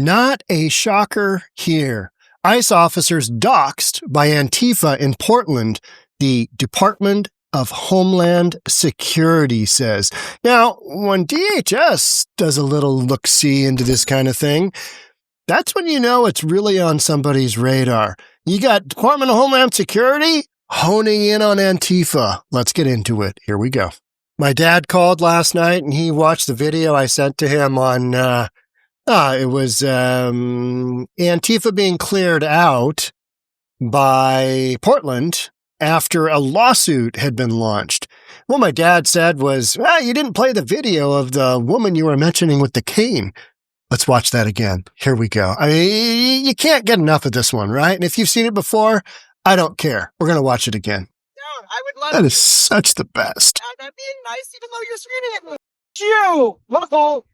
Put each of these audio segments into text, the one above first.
Not a shocker here. ICE officers doxxed by Antifa in Portland, the Department of Homeland Security says. Now, when DHS does a little look-see into this kind of thing, that's when you know it's really on somebody's radar. You got Department of Homeland Security honing in on Antifa. Let's get into it. Here we go. My dad called last night and he watched the video I sent to him on, it was Antifa being cleared out by Portland after a lawsuit had been launched. What my dad said was, you didn't play the video of the woman you were mentioning with the cane. Let's watch that again. Here we go. I mean, you can't get enough of this one, right? And if you've seen it before, I don't care. We're going to watch it again. No, I would love That is such the best. I'm being nice even though you're screaming at me. You, local.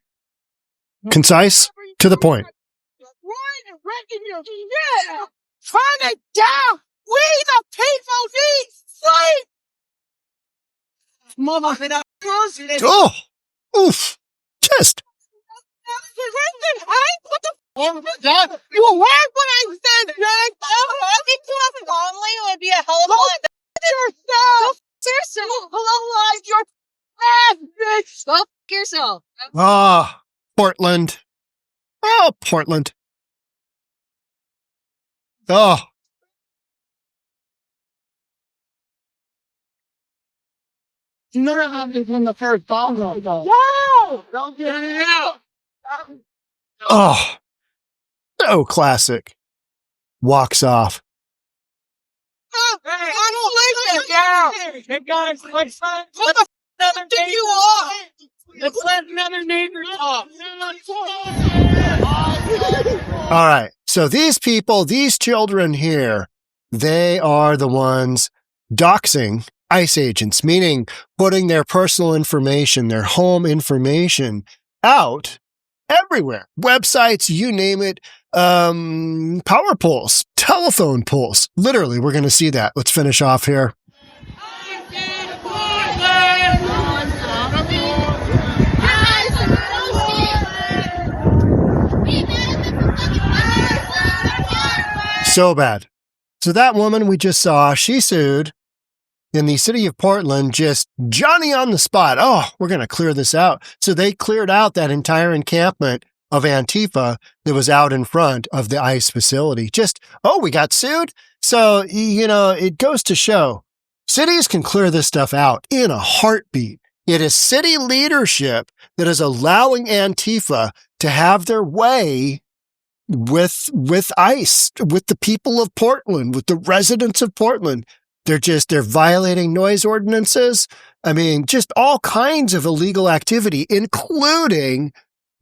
Concise, to the point. Right, wrecking your shit. Turn it down. We the people need sleep. Mother, Oh, oof, just. What the f***? You were right when I said that. Talking to us calmly would be a hell of a lot better. Go f*** yourself. Hello, your ass, bitch. Go f*** yourself. Ah, Portland. Oh, Portland. Oh. Never happened from the first bomb. No! Don't get it out. Oh, so classic. Walks off. I don't like it. Yeah. Hey guys, let's let another neighbor off. Let's let another neighbor off. All right. So these people, these children here, they are the ones doxing ICE agents, meaning putting their personal information, their home information out everywhere. Websites, you name it, power poles, telephone poles. Literally, we're going to see that. Let's finish off here. So bad. So that woman we just saw, she sued in the city of Portland, just Johnny on the spot. Oh, we're going to clear this out. So they cleared out that entire encampment of Antifa that was out in front of the ICE facility. Just, we got sued. So, it goes to show cities can clear this stuff out in a heartbeat. It is city leadership that is allowing Antifa to have their way with ICE, with the people of Portland, with the residents of Portland. They're violating noise ordinances. I mean, just all kinds of illegal activity, including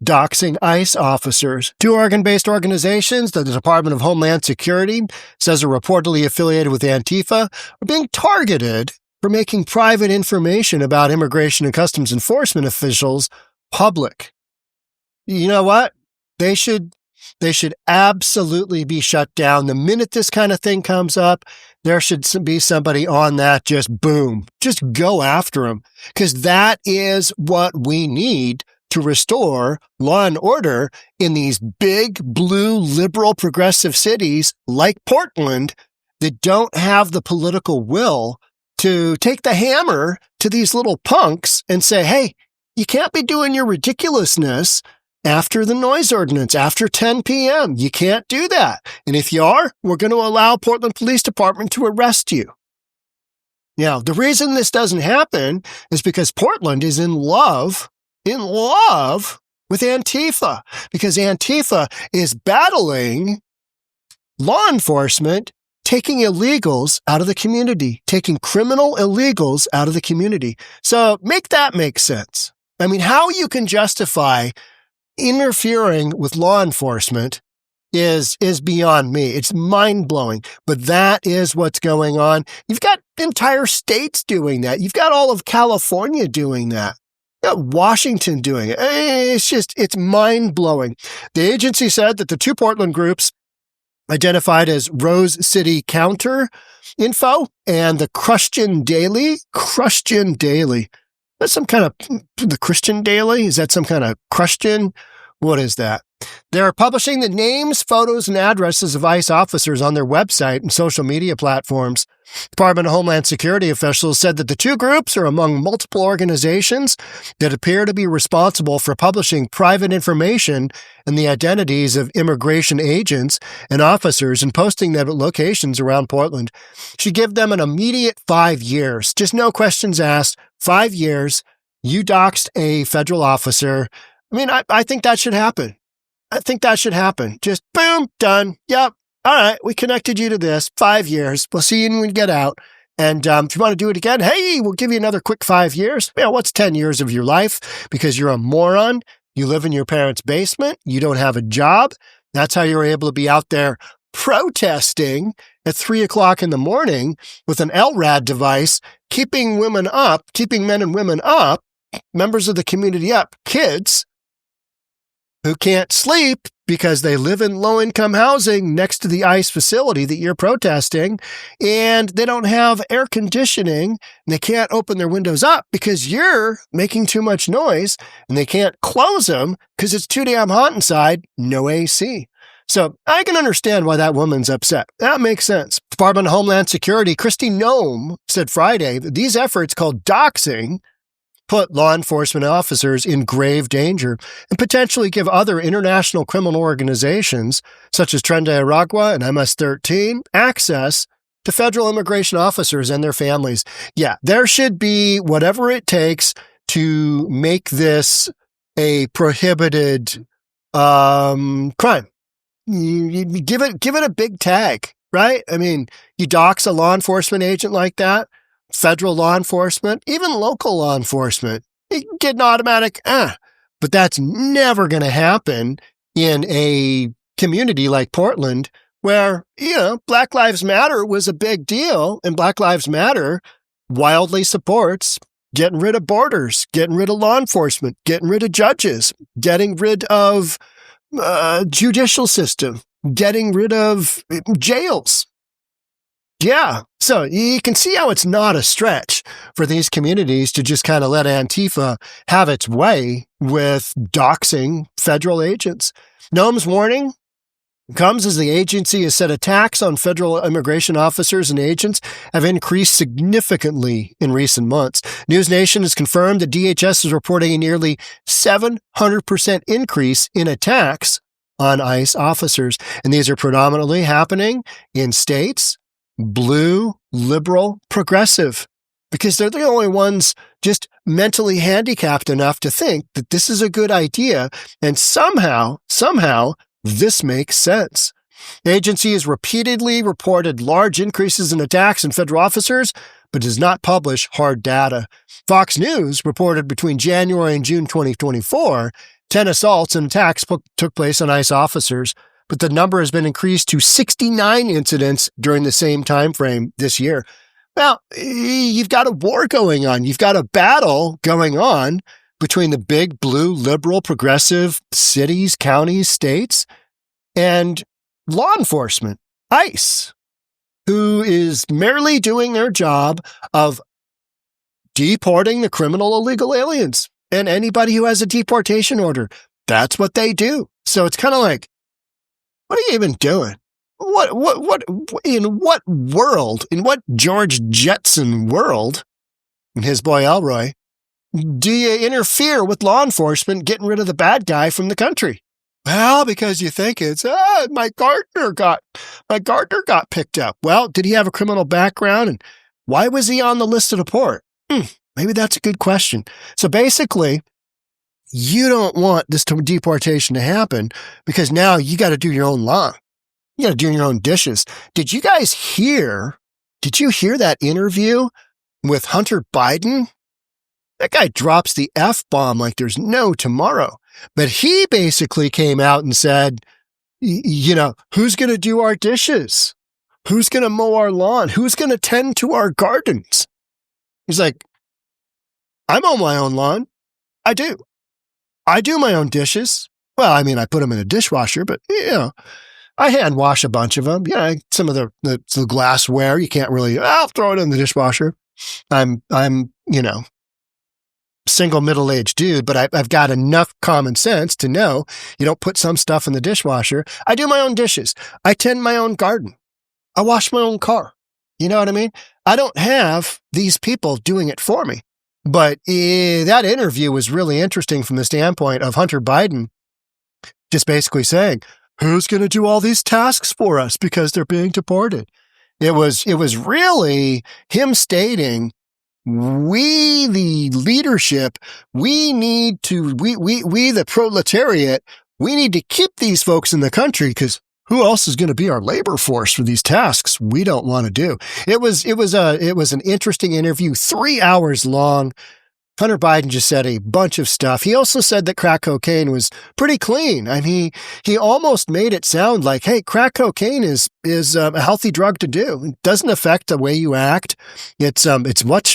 doxing ICE officers. Two Oregon-based organizations, the Department of Homeland Security says are reportedly affiliated with Antifa, are being targeted for making private information about Immigration and Customs Enforcement officials public. You know what? They should absolutely be shut down. The minute this kind of thing comes up, there should be somebody on that, just boom, just go after them. Because that is what we need to restore law and order in these big, blue, liberal, progressive cities like Portland that don't have the political will to take the hammer to these little punks and say, hey, you can't be doing your ridiculousness after the noise ordinance, after 10 p.m. You can't do that. And if you are, we're going to allow Portland Police Department to arrest you. Now, the reason this doesn't happen is because Portland is in love with Antifa, because Antifa is battling law enforcement, taking illegals out of the community, taking criminal illegals out of the community. So make that make sense. I mean, how you can justify interfering with law enforcement is beyond me. It's mind-blowing, but that is what's going on. You've got entire states doing that. You've got all of California doing that. You've got Washington doing it. It's mind-blowing. The agency said that the two Portland groups identified as Rose City CounterInfo and the Christian Daily. That's some kind of, the Christian Daily? Is that some kind of Christian What is that? They're publishing the names, photos, and addresses of ICE officers on their website and social media platforms. Department of Homeland Security officials said that the two groups are among multiple organizations that appear to be responsible for publishing private information and the identities of immigration agents and officers and posting them at locations around Portland. She gave them an immediate 5 years. Just no questions asked. 5 years. You doxed a federal officer. I mean, I think that should happen. I think that should happen. Just boom, done. Yep. All right. We connected you to this. 5 years. We'll see you when we get out. And if you want to do it again, hey, we'll give you another quick 5 years. Yeah, what's 10 years of your life? Because you're a moron. You live in your parents' basement. You don't have a job. That's how you're able to be out there protesting at 3 o'clock in the morning with an LRAD device, keeping women up, keeping men and women up, members of the community up, kids who can't sleep because they live in low-income housing next to the ICE facility that you're protesting, and they don't have air conditioning, and they can't open their windows up because you're making too much noise, and they can't close them because it's too damn hot inside, no AC. So I can understand why that woman's upset. That makes sense. Department of Homeland Security, Kristi Noem, said Friday that these efforts called doxing put law enforcement officers in grave danger and potentially give other international criminal organizations, such as Tren de Aragua and MS-13, access to federal immigration officers and their families. Yeah, there should be whatever it takes to make this a prohibited crime. You give it a big tag, right? I mean, you dox a law enforcement agent like that, federal law enforcement, even local law enforcement, you get an automatic, but that's never going to happen in a community like Portland where, Black Lives Matter was a big deal, and Black Lives Matter wildly supports getting rid of borders, getting rid of law enforcement, getting rid of judges, getting rid of judicial system, getting rid of jails. Yeah. So you can see how it's not a stretch for these communities to just kind of let Antifa have its way with doxing federal agents. Noem's warning comes as the agency has said attacks on federal immigration officers and agents have increased significantly in recent months. News Nation has confirmed that DHS is reporting a nearly 700% increase in attacks on ICE officers. And these are predominantly happening in states blue, liberal, progressive, because they're the only ones just mentally handicapped enough to think that this is a good idea, and somehow, this makes sense. The agency has repeatedly reported large increases in attacks on federal officers, but does not publish hard data. Fox News reported between January and June 2024, 10 assaults and attacks took place on ICE officers, but the number has been increased to 69 incidents during the same time frame this year. Well, you've got a war going on. You've got a battle going on between the big blue, liberal, progressive cities, counties, states, and law enforcement, ICE, who is merely doing their job of deporting the criminal illegal aliens and anybody who has a deportation order. That's what they do. So it's kind of like, what are you even doing? In what world, in what George Jetson world, and his boy Elroy, do you interfere with law enforcement getting rid of the bad guy from the country? Well, because you think it's, my gardener got picked up. Well, did he have a criminal background? And why was he on the list to deport? Maybe that's a good question. So basically, you don't want this deportation to happen because now you got to do your own law. You got to do your own dishes. Did you hear that interview with Hunter Biden? That guy drops the F-bomb like there's no tomorrow. But he basically came out and said, who's going to do our dishes? Who's going to mow our lawn? Who's going to tend to our gardens? He's like, I mow my own lawn. I do. I do my own dishes. Well, I mean, I put them in a dishwasher, but, I hand wash a bunch of them. Yeah, some of the glassware, you can't really, I'll throw it in the dishwasher. I'm single middle-aged dude, but I've got enough common sense to know you don't put some stuff in the dishwasher. I do my own dishes. I tend my own garden. I wash my own car. You know what I mean? I don't have these people doing it for me. But that interview was really interesting from the standpoint of Hunter Biden just basically saying, who's going to do all these tasks for us because they're being deported? It was really him stating, we, the leadership, we the proletariat, we need to keep these folks in the country because who else is going to be our labor force for these tasks we don't want to do? It was an interesting interview, 3 hours long. Hunter Biden just said a bunch of stuff. He also said that crack cocaine was pretty clean. I mean, he almost made it sound like, hey, crack cocaine is a healthy drug to do. It doesn't affect the way you act. It's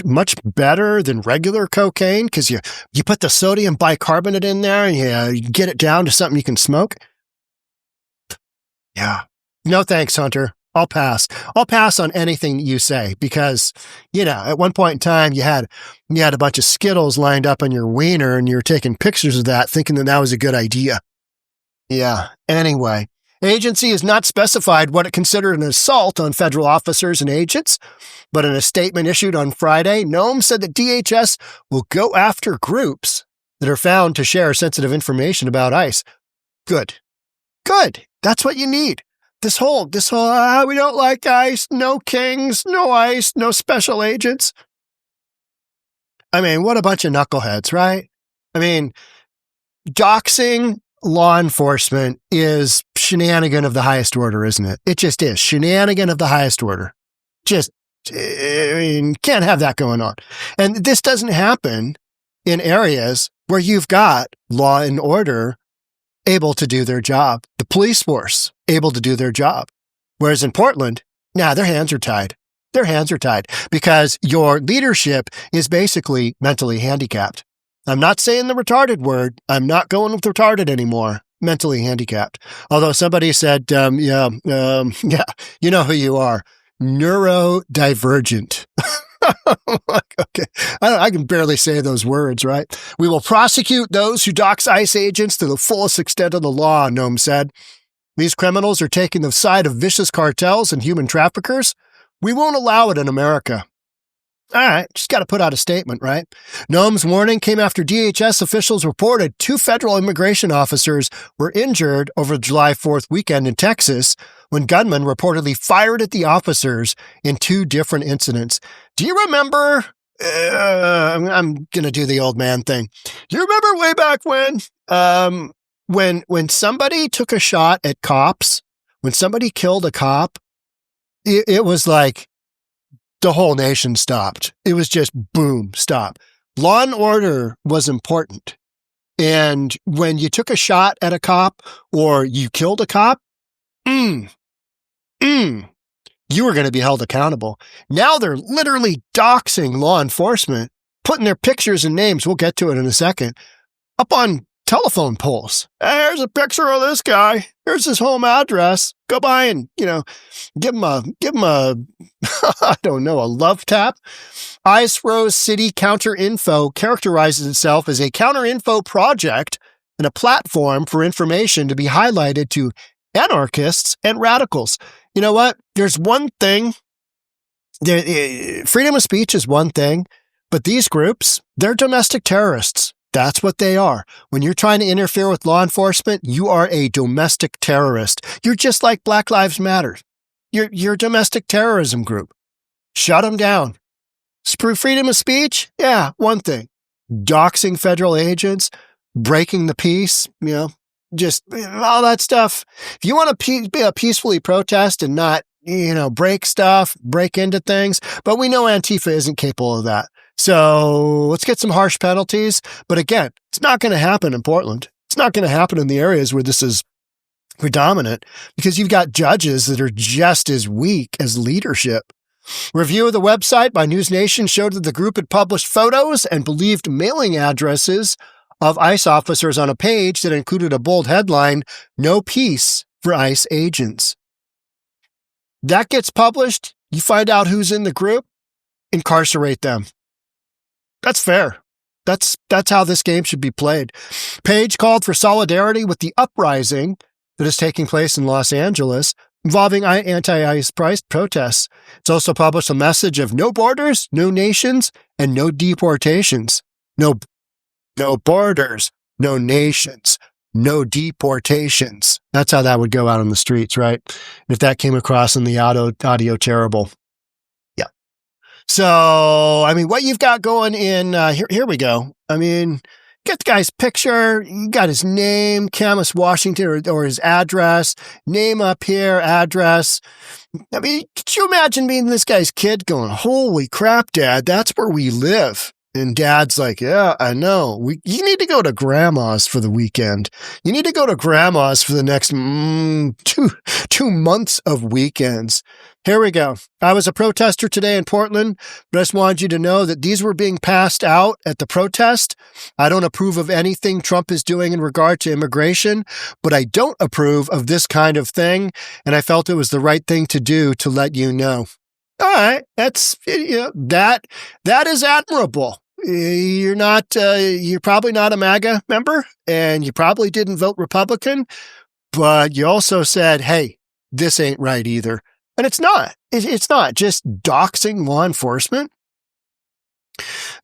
much better than regular cocaine because you put the sodium bicarbonate in there and you get it down to something you can smoke. Yeah. No thanks, Hunter. I'll pass. I'll pass on anything you say because, at one point in time you had a bunch of Skittles lined up on your wiener and you're taking pictures of that thinking that was a good idea. Yeah. Anyway, agency has not specified what it considered an assault on federal officers and agents, but in a statement issued on Friday, Noem said that DHS will go after groups that are found to share sensitive information about ICE. Good. That's what you need. This whole, we don't like ICE, no kings, no ICE, no special agents. I mean, what a bunch of knuckleheads, right? I mean, doxing law enforcement is shenanigan of the highest order, isn't it? It just is. Shenanigan of the highest order. Can't have that going on. And this doesn't happen in areas where you've got law and order able to do their job. The police force able to do their job. Whereas in Portland, their hands are tied. Their hands are tied because your leadership is basically mentally handicapped. I'm not saying the retarded word. I'm not going with retarded anymore. Mentally handicapped. Although somebody said, you know who you are. Neurodivergent. Okay. I can barely say those words, right? We will prosecute those who dox ICE agents to the fullest extent of the law, Noem said. These criminals are taking the side of vicious cartels and human traffickers. We won't allow it in America. All right, just got to put out a statement, right? Noem's warning came after DHS officials reported 2 federal immigration officers were injured over the July 4th weekend in Texas when gunmen reportedly fired at the officers in 2 different incidents. Do you remember? I'm going to do the old man thing. Do you remember way back when somebody took a shot at cops, when somebody killed a cop, it was like the whole nation stopped. It was just boom, stop. Law and order was important. And when you took a shot at a cop or you killed a cop, you were going to be held accountable. Now they're literally doxing law enforcement, putting their pictures and names, we'll get to it in a second, up on telephone poles. Here's a picture of this guy. Here's his home address. Go by and, give him a, I don't know, a love tap. Ice Rose City CounterInfo characterizes itself as a CounterInfo project and a platform for information to be highlighted to anarchists and radicals. You know what? There's one thing. Freedom of speech is one thing, but these groups, they're domestic terrorists. That's what they are. When you're trying to interfere with law enforcement, you are a domestic terrorist. You're just like Black Lives Matter. You're a domestic terrorism group. Shut them down. Freedom of speech? Yeah, one thing. Doxing federal agents, breaking the peace, just all that stuff. If you want to peacefully protest and not, break stuff, break into things, but we know Antifa isn't capable of that. So let's get some harsh penalties. But again, it's not going to happen in Portland. It's not going to happen in the areas where this is predominant because you've got judges that are just as weak as leadership. Review of the website by News Nation showed that the group had published photos and believed mailing addresses of ICE officers on a page that included a bold headline, "No peace for ICE agents." That gets published. You find out who's in the group, incarcerate them. That's fair. That's how this game should be played. Page called for solidarity with the uprising that is taking place in Los Angeles involving anti-ICE protests. It's also published a message of no borders, no nations, and no deportations. No borders, no nations, no deportations. That's how that would go out on the streets, right? If that came across in the audio terrible. Yeah. So, I mean, what you've got going in, here we go. I mean, get the guy's picture. You got his name, Camas, Washington, or his address. Name up here, address. I mean, could you imagine being this guy's kid going, holy crap, Dad, that's where we live. And Dad's like, yeah, I know. You need to go to Grandma's for the weekend. You need to go to Grandma's for the next 2 months of weekends. Here we go. I was a protester today in Portland, but I just wanted you to know that these were being passed out at the protest. I don't approve of anything Trump is doing in regard to immigration, but I don't approve of this kind of thing, and I felt it was the right thing to do to let you know. All right, that's that is admirable. You're probably not a MAGA member, and you probably didn't vote Republican, but you also said, hey, this ain't right either. And it's not. It's not just doxing law enforcement.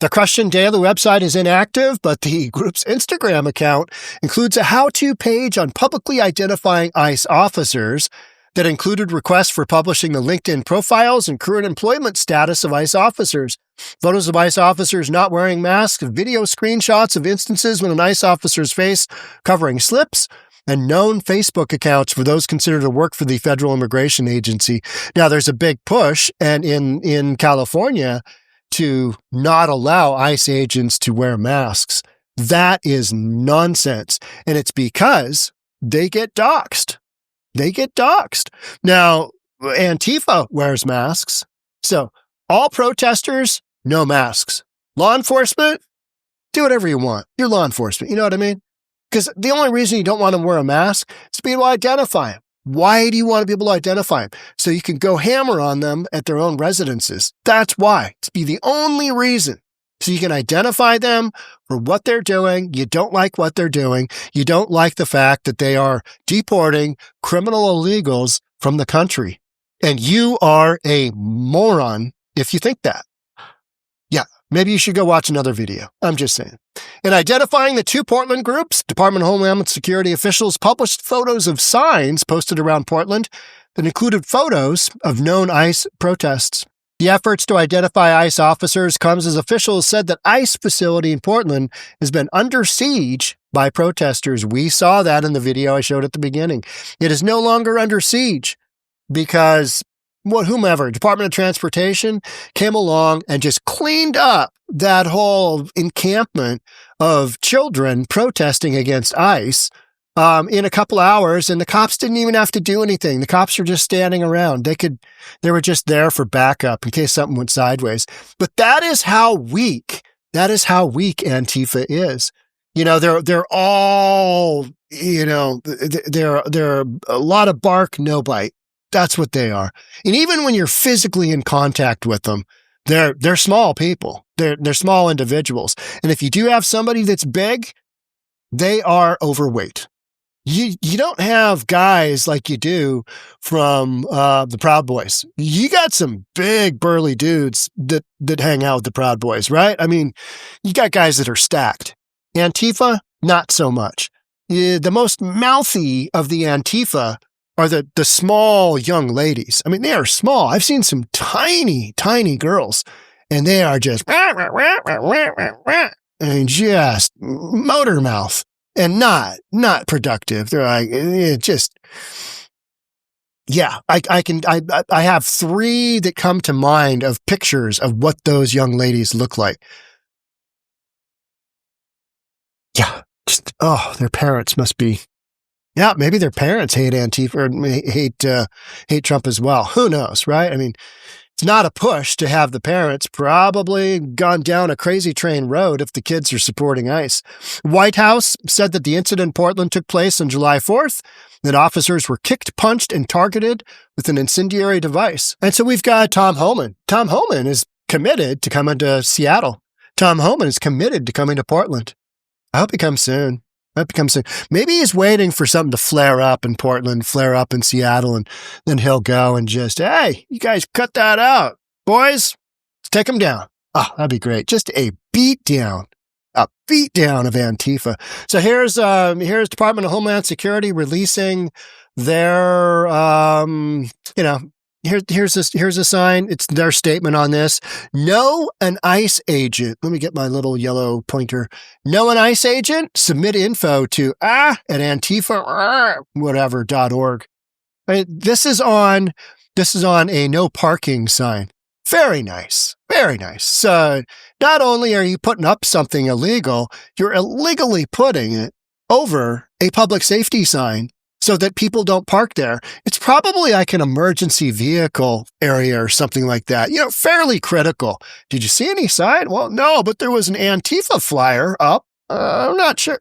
The Christian Daily website is inactive, but the group's Instagram account includes a how-to page on publicly identifying ICE officers that included requests for publishing the LinkedIn profiles and current employment status of ICE officers, photos of ICE officers not wearing masks, video screenshots of instances when an ICE officer's face covering slips, and known Facebook accounts for those considered to work for the Federal Immigration Agency. Now, there's a big push, and in California, to not allow ICE agents to wear masks. That is nonsense, and it's because they get doxxed. They get doxxed. Now, Antifa wears masks. So all protesters, no masks. Law enforcement, do whatever you want. You're law enforcement. You know what I mean? Because the only reason you don't want them to wear a mask is to be able to identify them. Why do you want to be able to identify them? So you can go hammer on them at their own residences. That's why. It's the only reason. So you can identify them for what they're doing. You don't like what they're doing. You don't like the fact that they are deporting criminal illegals from the country. And you are a moron if you think that. Yeah, maybe you should go watch another video. I'm just saying. In identifying the two Portland groups, Department of Homeland Security officials published photos of signs posted around Portland that included photos of known ICE protests. The efforts to identify ICE officers comes as officials said that ICE facility in Portland has been under siege by protesters. We saw that in the video I showed at the beginning. It is no longer under siege because whomever, Department of Transportation came along and just cleaned up that whole encampment of children protesting against ICE in a couple hours, and the cops didn't even have to do anything. The cops were just standing around. They were just there for backup in case something went sideways. But that is how weak Antifa is. You know, they're all, you know, they're a lot of bark, no bite. That's what they are. And even when you're physically in contact with them, they're small people. They're small individuals. And if you do have somebody that's big, they are overweight. You don't have guys like you do from the Proud Boys. You got some big burly dudes that hang out with the Proud Boys, right? I mean, you got guys that are stacked. Antifa, not so much. The most mouthy of the Antifa are the small young ladies. I mean, they are small. I've seen some tiny, tiny girls, and they are just and just motor mouth. And not productive. They're like, it just, yeah, I have three that come to mind of pictures of what those young ladies look like. Yeah. Just, their parents must be, yeah, maybe their parents hate Antifa or hate Trump as well. Who knows, right? I mean, it's not a push to have the parents probably gone down a crazy train road if the kids are supporting ICE. White House said that the incident in Portland took place on July 4th, that officers were kicked, punched, and targeted with an incendiary device. And so we've got Tom Homan. Tom Homan is committed to coming to Seattle Tom Homan is committed to coming to Portland. I hope he comes soon. Maybe he's waiting for something to flare up in Portland, flare up in Seattle, and then he'll go and just, hey, you guys cut that out. Boys, let's take him down. Oh, that'd be great. Just a beatdown of Antifa. So here's Department of Homeland Security releasing their, here's a sign. It's their statement on this. Know an ICE agent. Let me get my little yellow pointer. Know an ICE agent? Submit info to at Antifa, whatever.org. This is on a no parking sign. Very nice. Very nice. So not only are you putting up something illegal, you're illegally putting it over a public safety sign so that people don't park there. It's probably like an emergency vehicle area or something like that. Fairly critical. Did you see any sign? Well, no, but there was an Antifa flyer up. I'm not sure.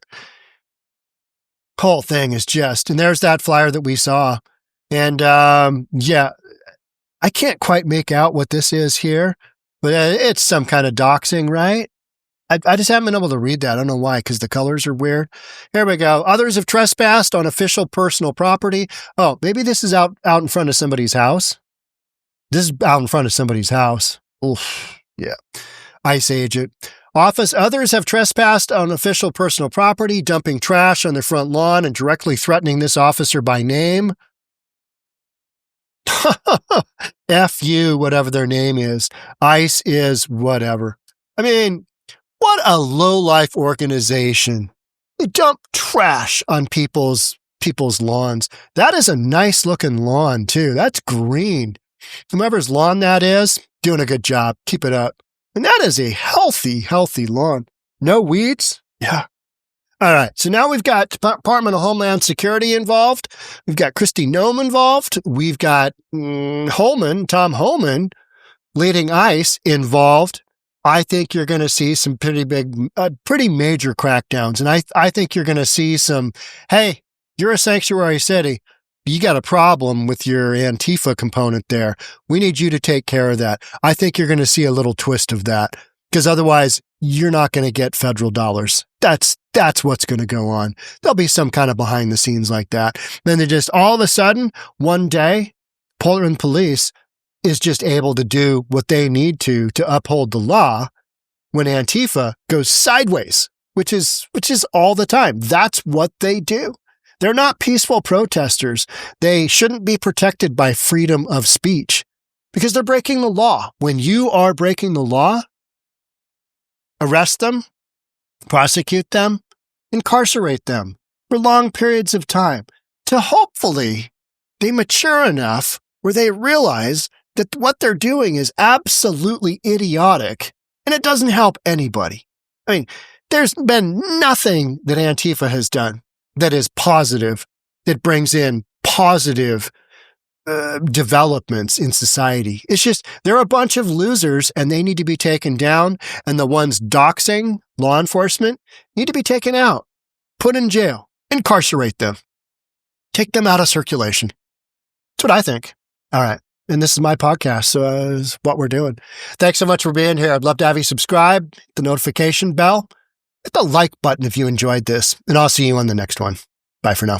Whole thing is and there's that flyer that we saw. And I can't quite make out what this is here, but it's some kind of doxing, right? I just haven't been able to read that. I don't know why, because the colors are weird. Here we go. Others have trespassed on official personal property. Oh, maybe this is out in front of somebody's house. This is out in front of somebody's house. Oof, yeah. ICE agent. Office. Others have trespassed on official personal property, dumping trash on their front lawn and directly threatening this officer by name. F you, whatever their name is. ICE is whatever. I mean, what a low-life organization. They dump trash on people's lawns. That is a nice-looking lawn, too. That's green. Whomever's lawn that is, doing a good job. Keep it up. And that is a healthy lawn. No weeds? Yeah. All right. So now we've got Department of Homeland Security involved. We've got Kristi Noem involved. We've got Tom Homan, leading ICE, involved. I think you're going to see some pretty major crackdowns. And I think you're going to see some, hey, you're a sanctuary city. You got a problem with your Antifa component there. We need you to take care of that. I think you're going to see a little twist of that, because otherwise you're not going to get federal dollars. That's what's going to go on. There'll be some kind of behind the scenes like that. Then they just all of a sudden, one day, Portland police is just able to do what they need to uphold the law when Antifa goes sideways, which is all the time. That's what they do. They're not peaceful protesters. They shouldn't be protected by freedom of speech because they're breaking the law. When you are breaking the law, arrest them, prosecute them, incarcerate them for long periods of time to hopefully they mature enough where they realize that what they're doing is absolutely idiotic and it doesn't help anybody. I mean, there's been nothing that Antifa has done that is positive, that brings in positive developments in society. It's just, they're a bunch of losers and they need to be taken down. And the ones doxing law enforcement need to be taken out, put in jail, incarcerate them, take them out of circulation. That's what I think. All right. And this is my podcast, so it's what we're doing. Thanks so much for being here. I'd love to have you subscribe, hit the notification bell, hit the like button if you enjoyed this, and I'll see you on the next one. Bye for now.